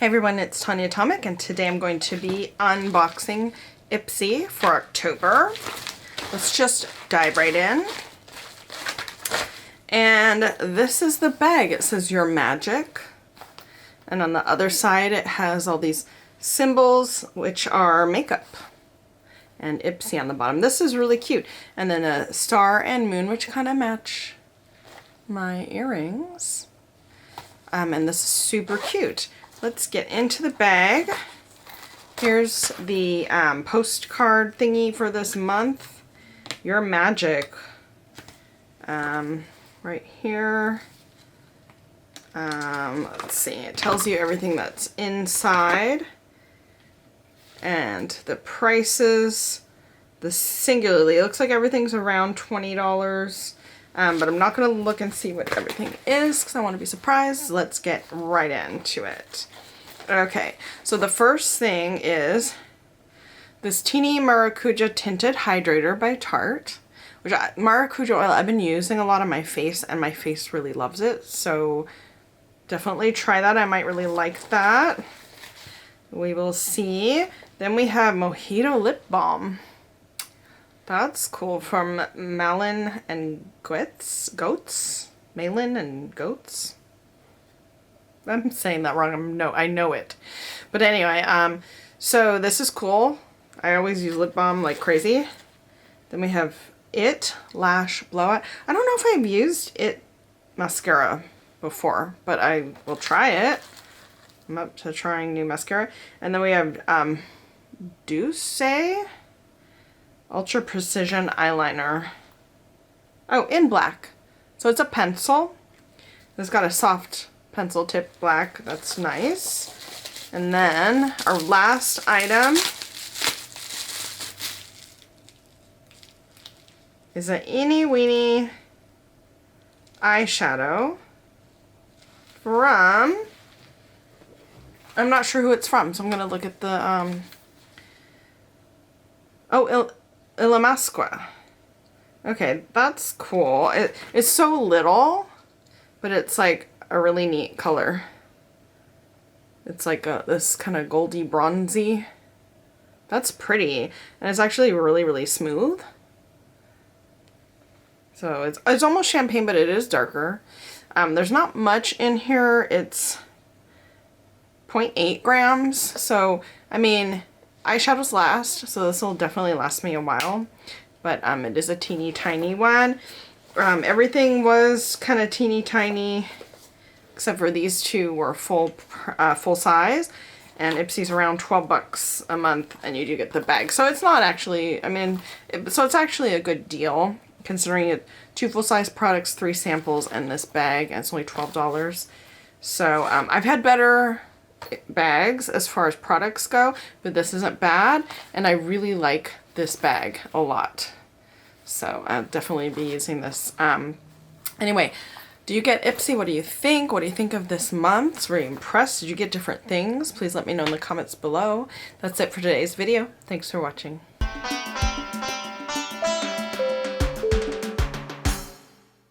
Hey everyone, it's Tanya Atomic, and today I'm going to be unboxing Ipsy for October. Let's just dive right in. And this is the bag. It says Your Magic. And on the other side it has all these symbols, which are makeup. And Ipsy on the bottom. This is really cute. And then a star and moon, which kind of match my earrings. And this is super cute. Let's get into the bag. Here's the postcard thingy for this month. Your Magic. Right here. Let's see. It tells you everything that's inside. And the prices. The singularly. It looks like everything's around $20. But I'm not going to look and see what everything is because I want to be surprised. Let's get right into it. Okay, so the first thing is this Teeny Maracuja Tinted Hydrator by Tarte. Which Maracuja oil I've been using a lot on my face, and my face really loves it. So definitely try that. I might really like that. We will see. Then we have Mojito Lip Balm. That's cool, from Malin and Goats? Malin and Goats? I'm saying that wrong. I know it. But anyway, so this is cool. I always use lip balm like crazy. Then we have It Lash Blowout. I don't know if I've used It mascara before, but I will try it. I'm up to trying new mascara. And then we have Douce Ultra Precision Eyeliner. Oh, in black. So it's a pencil. It's got a soft pencil tip black. That's nice. And then our last item is an Eeny Weeny eyeshadow from, I'm not sure who it's from, so I'm going to look at the, Ilamasqua. Okay, that's cool. It's so little, but it's like a really neat color. It's like this kind of goldy bronzy. That's pretty, and it's actually really, really smooth. So it's almost champagne, but it is darker. There's not much in here. It's 0.8 grams. So I mean, eyeshadows last, so this will definitely last me a while. But it is a teeny tiny one. Everything was kind of teeny tiny, except for these two were full size. And Ipsy's around 12 bucks a month, and you do get the bag. So it's not actually, I mean, so it's actually a good deal, considering it 2 full-size products, 3 samples, and this bag, and it's only $12. So I've had better bags as far as products go, but this isn't bad, and I really like this bag a lot. So I'll definitely be using this. Anyway, do you get Ipsy? What do you think? What do you think of this month? Were you impressed? Did you get different things? Please let me know in the comments below. That's it for today's video. Thanks for watching.